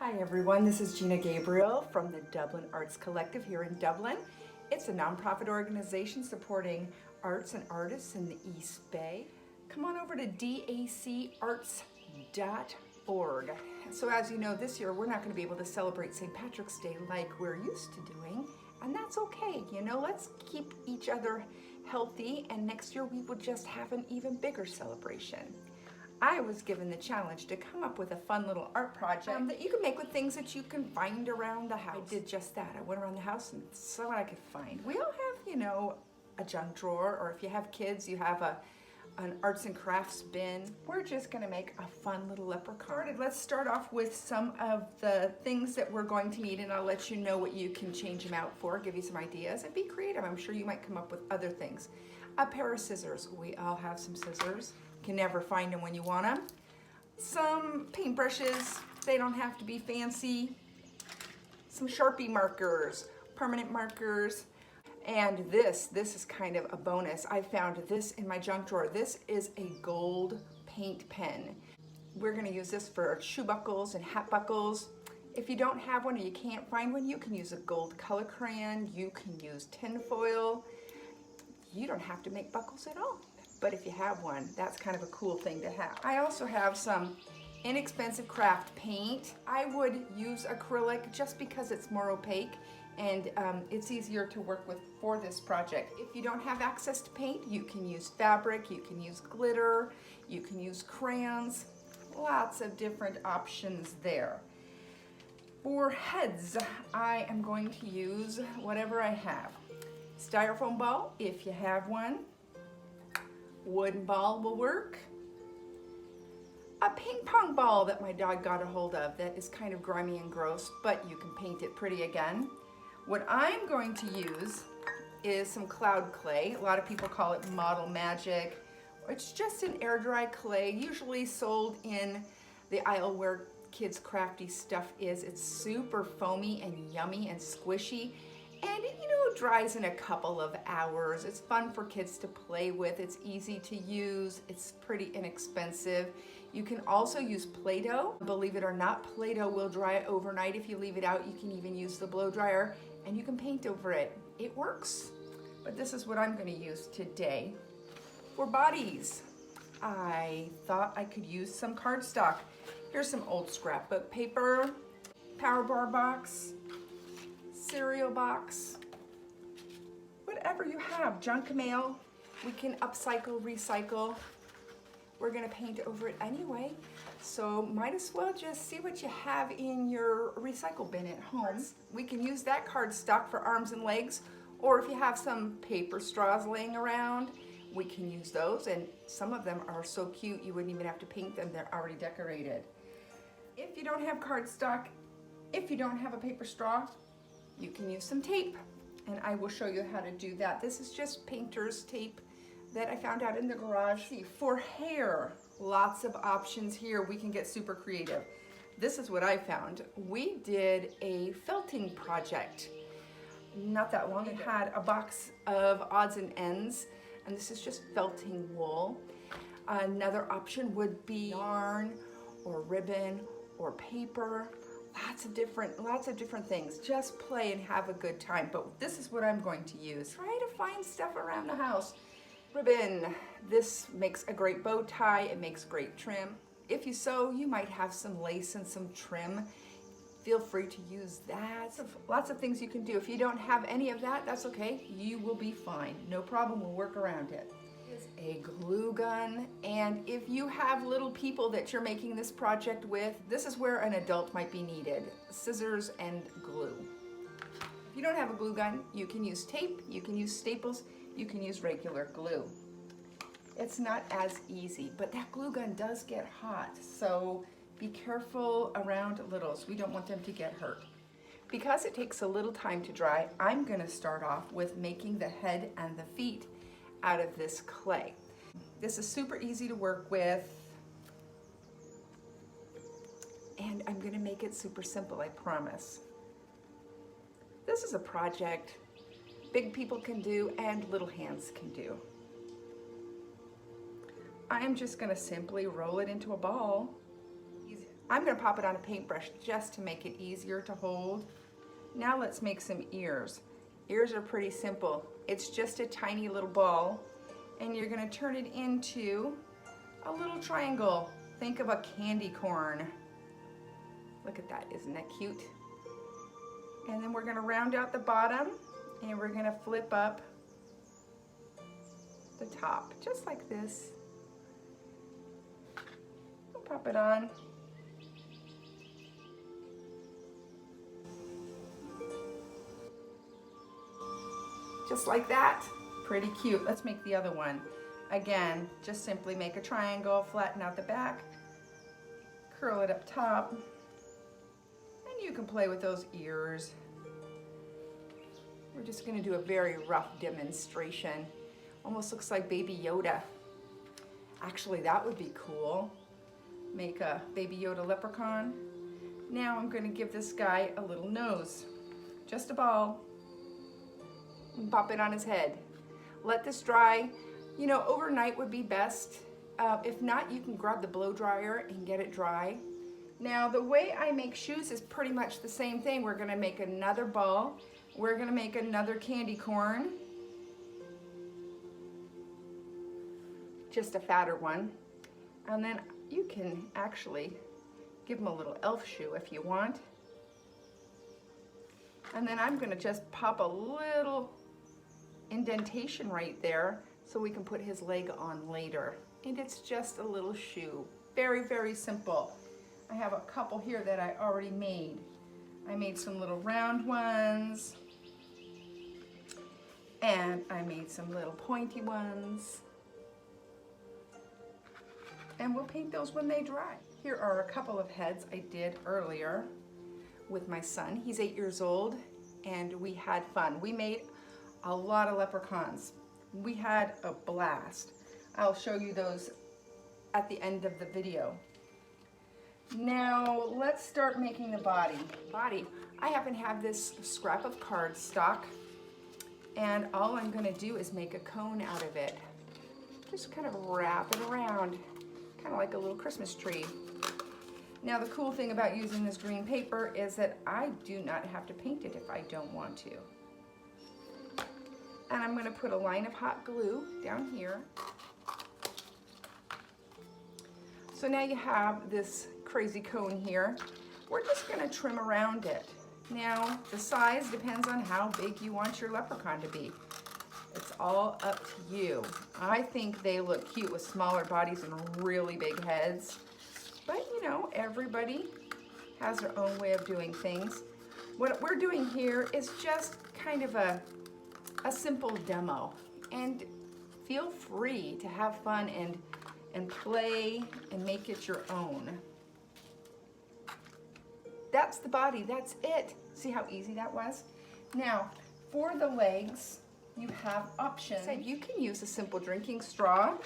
Hi everyone, this is Gina Gabriel from the Dublin Arts Collective here in Dublin. It's a nonprofit organization supporting arts and artists in the East Bay. Come on over to dacarts.org. So as you know, this year we're not going to be able to celebrate St. Patrick's Day like we're used to doing, and that's okay. You know, let's keep each other healthy, and next year we will just have an even bigger celebration. I was given the challenge to come up with a fun little art project that you can make with things that you can find around the house. I did just that. I went around the house and saw what I could find. We all have, you know, a junk drawer, or if you have kids, you have an arts and crafts bin. We're just gonna make a fun little leprechaun. Let's start off with some of the things that we're going to need, and I'll let you know what you can change them out for, give you some ideas, and be creative. I'm sure you might come up with other things. A pair of scissors. We all have some scissors. Can never find them when you want them. Some paintbrushes, they don't have to be fancy. Some Sharpie markers, permanent markers. And this is kind of a bonus. I found this in my junk drawer. This is a gold paint pen. We're gonna use this for shoe buckles and hat buckles. If you don't have one or you can't find one, you can use a gold color crayon, you can use tin foil. You don't have to make buckles at all. But if you have one, that's kind of a cool thing to have. I also have some inexpensive craft paint. I would use acrylic just because it's more opaque and it's easier to work with for this project. If you don't have access to paint, you can use fabric, you can use glitter, you can use crayons, lots of different options there. For heads, I am going to use whatever I have. Styrofoam ball, if you have one. Wooden ball will work. A ping pong ball that my dog got a hold of that is kind of grimy and gross, but you can paint it pretty again. What I'm going to use is some cloud clay. A lot of people call it Model Magic. It's just an air dry clay, usually sold in the aisle where kids' crafty stuff is. It's super foamy and yummy and squishy. And you know, it dries in a couple of hours. It's fun for kids to play with. It's easy to use. It's pretty inexpensive. You can also use Play-Doh. Believe it or not, Play-Doh will dry overnight. If you leave it out, you can even use the blow dryer and you can paint over it. It works. But this is what I'm going to use today. For bodies, I thought I could use some cardstock. Here's some old scrapbook paper, power bar box, cereal box, whatever you have, junk mail, we can upcycle, recycle. We're gonna paint over it anyway, so might as well just see what you have in your recycle bin at home. We can use that cardstock for arms and legs, or if you have some paper straws laying around, we can use those, and some of them are so cute you wouldn't even have to paint them, they're already decorated. If you don't have cardstock, if you don't have a paper straw, you can use some tape, and I will show you how to do that. This is just painter's tape that I found out in the garage. See, for hair, lots of options here. We can get super creative. This is what I found. We did a felting project not that long ago. We had a box of odds and ends, and this is just felting wool. Another option would be yarn or ribbon or paper. Lots of different things. Just play and have a good time. But this is what I'm going to use. Try to find stuff around the house. Ribbon. This makes a great bow tie. It makes great trim. If you sew, you might have some lace and some trim. Feel free to use that. Lots of things you can do. If you don't have any of that, that's okay. You will be fine. No problem. We'll work around it. A glue gun, and if you have little people that you're making this project with, this is where an adult might be needed. Scissors and glue. If you don't have a glue gun, you can use tape, you can use staples, you can use regular glue. It's not as easy, but that glue gun does get hot, so be careful around littles. We don't want them to get hurt. Because it takes a little time to dry, I'm going to start off with making the head and the feet out of this clay. This is super easy to work with, and I'm gonna make it super simple, I promise. This is a project big people can do and little hands can do. I'm just gonna simply roll it into a ball. I'm gonna pop it on a paintbrush just to make it easier to hold. Now let's make some ears. Ears are pretty simple. It's just a tiny little ball, and you're gonna turn it into a little triangle. Think of a candy corn. Look at that, isn't that cute? And then we're gonna round out the bottom, and we're gonna flip up the top, just like this. We'll pop it on. Just like that. Pretty cute. Let's make the other one. Again, just simply make a triangle, flatten out the back, curl it up top, and you can play with those ears. We're just going to do a very rough demonstration. Almost looks like Baby Yoda. Actually, that would be cool. Make a Baby Yoda leprechaun. Now I'm going to give this guy a little nose. Just a ball. And pop it on his head. Let this dry. You know, overnight would be best. If not, you can grab the blow dryer and get it dry. Now, the way I make shoes is pretty much the same thing. We're gonna make another ball. We're gonna make another candy corn. Just a fatter one. And then you can actually give him a little elf shoe if you want. And then I'm gonna just pop a little indentation right there so we can put his leg on later. And it's just a little shoe. Very, very simple. I have a couple here that I already made. I made some little round ones, and I made some little pointy ones. And we'll paint those when they dry. Here are a couple of heads I did earlier with my son. He's 8 years old, and we had fun. We made a lot of leprechauns. We had a blast. I'll show you those at the end of the video. Now let's start making the body. I happen to have this scrap of cardstock, and all I'm gonna do is make a cone out of it. Just kind of wrap it around, kind of like a little Christmas tree. Now the cool thing about using this green paper is that I do not have to paint it if I don't want to. And I'm going to put a line of hot glue down here. So now you have this crazy cone here. We're just going to trim around it. Now the size depends on how big you want your leprechaun to be. It's all up to you. I think they look cute with smaller bodies and really big heads. But you know, everybody has their own way of doing things. What we're doing here is just kind of a simple demo, and feel free to have fun and play and make it your own. That's the body, that's it. See how easy that was? Now, for the legs, you have options. So you can use a simple drinking straw.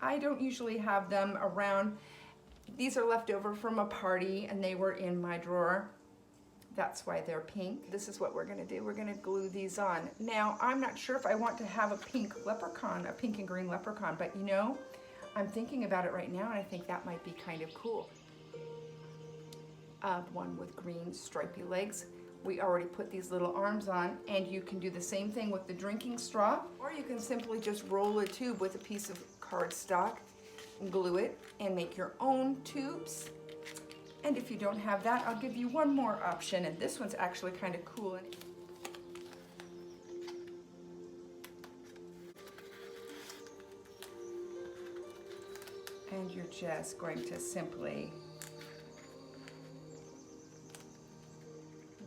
I don't usually have them around. These are left over from a party and they were in my drawer. That's why they're pink. This is what we're gonna do. We're gonna glue these on. Now, I'm not sure if I want to have a pink leprechaun, a pink and green leprechaun, but you know, I'm thinking about it right now and I think that might be kind of cool. One with green stripy legs. We already put these little arms on, and you can do the same thing with the drinking straw, or you can simply just roll a tube with a piece of cardstock, glue it, and make your own tubes. And if you don't have that, I'll give you one more option, and this one's actually kind of cool. And you're just going to simply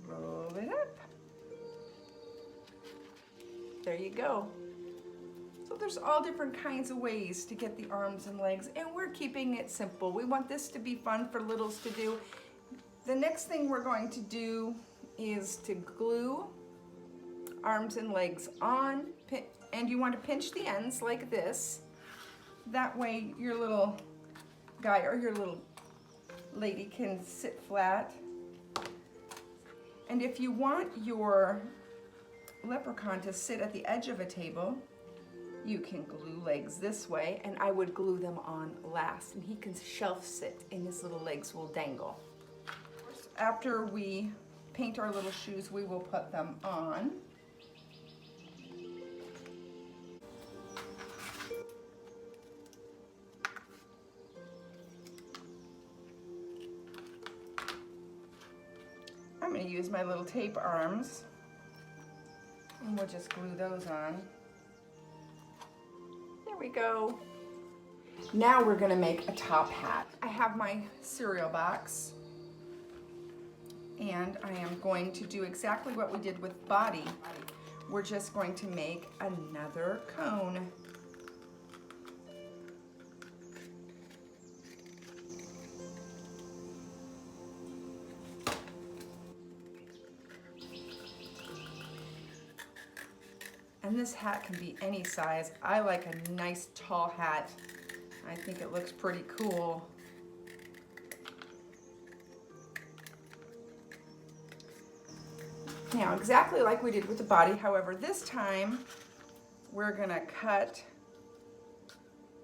roll it up. There you go. So there's all different kinds of ways to get the arms and legs, and we're keeping it simple. We want this to be fun for littles to do. The next thing we're going to do is to glue arms and legs on, and you want to pinch the ends like this. That way your little guy or your little lady can sit flat. And if you want your leprechaun to sit at the edge of a table, You can glue legs this way, and I would glue them on last, and he can shelf sit and his little legs will dangle. After we paint our little shoes, we will put them on. I'm going to use my little tape arms, and we'll just glue those on. There we go. Now we're going to make a top hat. I have my cereal box, and I am going to do exactly what we did with body. We're just going to make another cone. And this hat can be any size. I like a nice tall hat. I think it looks pretty cool. Now, exactly like we did with the body, however, this time we're gonna cut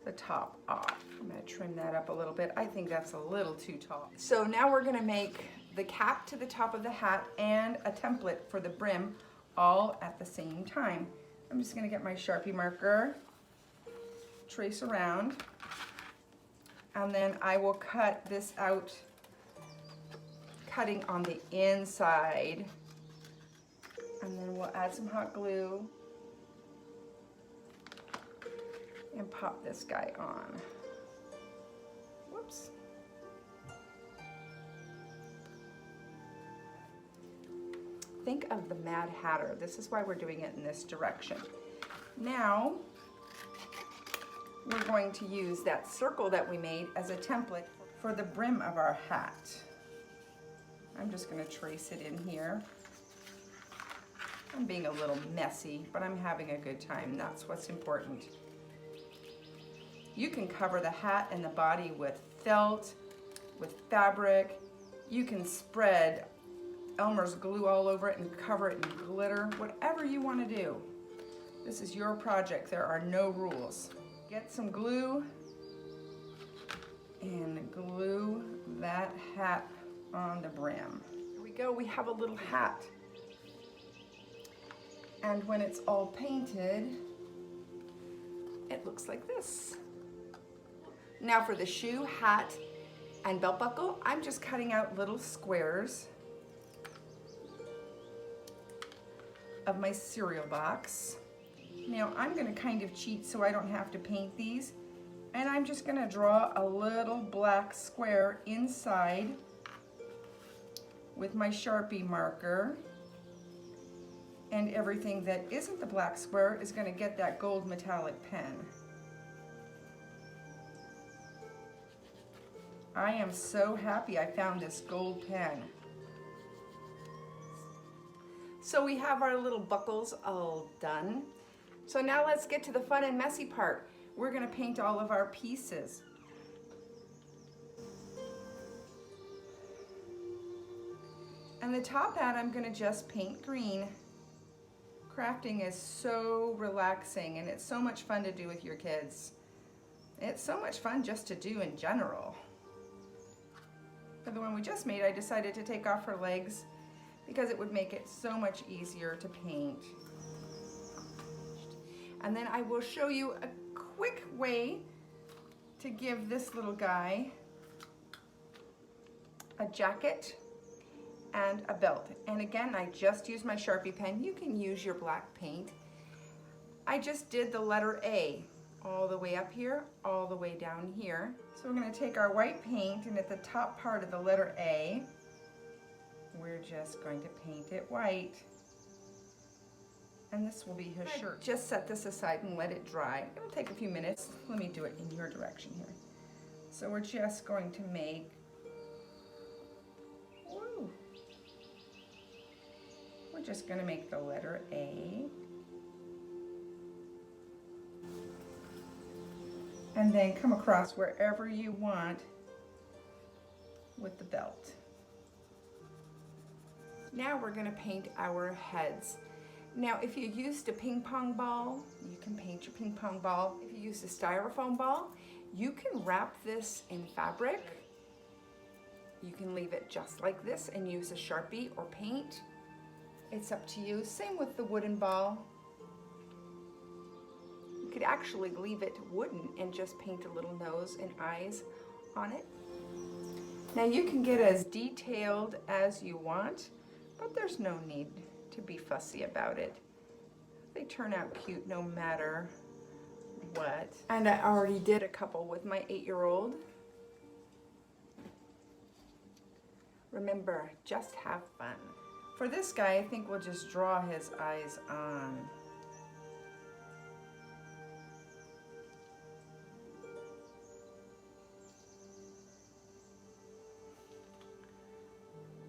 the top off. I'm gonna trim that up a little bit. I think that's a little too tall. So now we're gonna make the cap to the top of the hat and a template for the brim all at the same time. I'm just gonna get my Sharpie marker, trace around, and then I will cut this out, cutting on the inside. And then we'll add some hot glue and pop this guy on. Whoops. Think of the Mad Hatter. This is why we're doing it in this direction. Now, we're going to use that circle that we made as a template for the brim of our hat. I'm just going to trace it in here. I'm being a little messy, but I'm having a good time. That's what's important. You can cover the hat and the body with felt, with fabric. You can spread Elmer's glue all over it and cover it in glitter, whatever you want to do. This is your project. There are no rules. Get some glue and glue that hat on the brim. Here we go. We have a little hat. And when it's all painted, it looks like this. Now for the shoe, hat, and belt buckle, I'm just cutting out little squares of my cereal box. Now I'm gonna kind of cheat so I don't have to paint these, and I'm just gonna draw a little black square inside with my Sharpie marker. And everything that isn't the black square is going to get that gold metallic pen. I am so happy I found this gold pen. So we have our little buckles all done. So now let's get to the fun and messy part. We're going to paint all of our pieces. And the top hat I'm going to just paint green. Crafting is so relaxing, and it's so much fun to do with your kids. It's so much fun just to do in general. For the one we just made, I decided to take off her legs because it would make it so much easier to paint. And then I will show you a quick way to give this little guy a jacket and a belt. And again, I just used my Sharpie pen. You can use your black paint. I just did the letter A all the way up here, all the way down here. So we're going to take our white paint, and at the top part of the letter A, we're just going to paint it white. And this will be his shirt. Just set this aside and let it dry. It'll take a few minutes. Let me do it in your direction here. So we're just going to make We're just going to make the letter A. And then come across wherever you want with the belt. Now we're going to paint our heads. Now, if you used a ping pong ball, you can paint your ping pong ball. If you used a styrofoam ball, you can wrap this in fabric. You can leave it just like this and use a Sharpie or paint. It's up to you. Same with the wooden ball. You could actually leave it wooden and just paint a little nose and eyes on it. Now you can get as detailed as you want, but there's no need to be fussy about it. They turn out cute no matter what. And I already did a couple with my 8-year-old. Remember, just have fun. For this guy, I think we'll just draw his eyes on.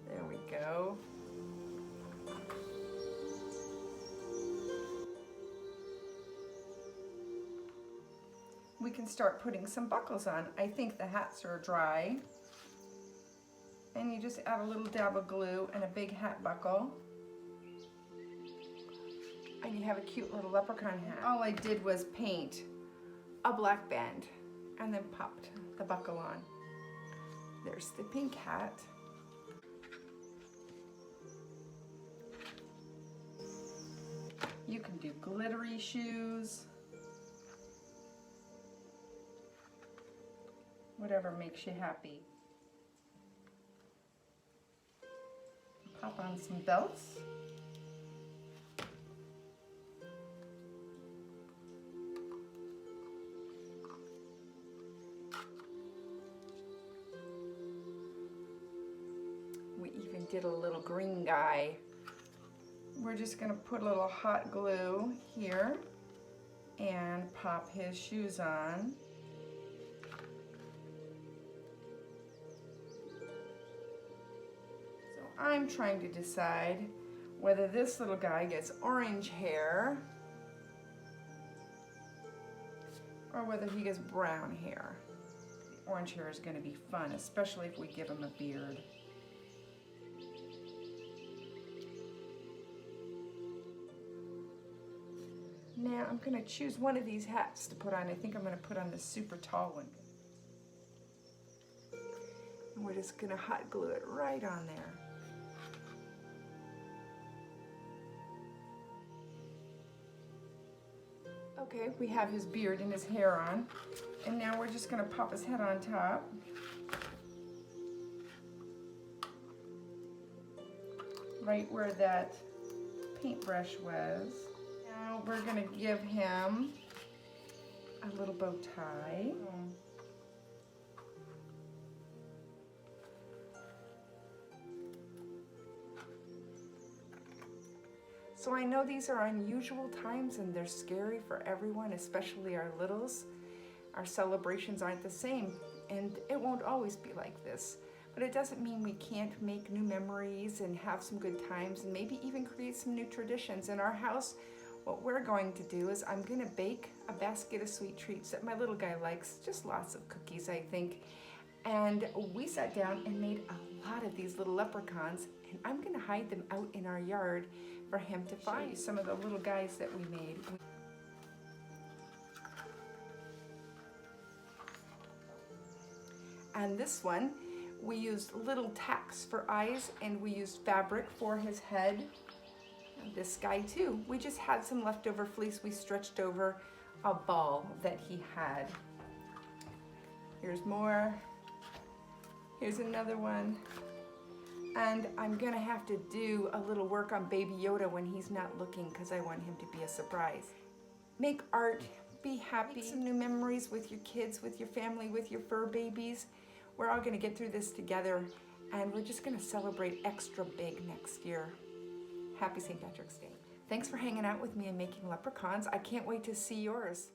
There we go. We can start putting some buckles on. I think the hats are dry. And you just add a little dab of glue and a big hat buckle. And you have a cute little leprechaun hat. All I did was paint a black band and then popped the buckle on. There's the pink hat. You can do glittery shoes. Whatever makes you happy. Pop on some belts. We even did a little green guy. We're just going to put a little hot glue here and pop his shoes on. I'm trying to decide whether this little guy gets orange hair or whether he gets brown hair. The orange hair is going to be fun, especially if we give him a beard. Now I'm going to choose one of these hats to put on. I think I'm going to put on the super tall one. And we're just going to hot glue it right on there. Okay, we have his beard and his hair on, and now we're just going to pop his head on top. Right where that paintbrush was. Now we're going to give him a little bow tie. So I know these are unusual times and they're scary for everyone, especially our littles. Our celebrations aren't the same, and it won't always be like this. But it doesn't mean we can't make new memories and have some good times and maybe even create some new traditions. In our house, what we're going to do is I'm gonna bake a basket of sweet treats that my little guy likes, just lots of cookies, I think. And we sat down and made a lot of these little leprechauns, and I'm gonna hide them out in our yard for him to find. Some of the little guys that we made. And this one, we used little tacks for eyes, and we used fabric for his head. And this guy too. We just had some leftover fleece we stretched over a ball that he had. Here's more. Here's another one. And I'm gonna have to do a little work on Baby Yoda when he's not looking, because I want him to be a surprise. Make art, be happy. Make some new memories with your kids, with your family, with your fur babies. We're all gonna get through this together, and we're just gonna celebrate extra big next year. Happy St. Patrick's Day. Thanks for hanging out with me and making leprechauns. I can't wait to see yours.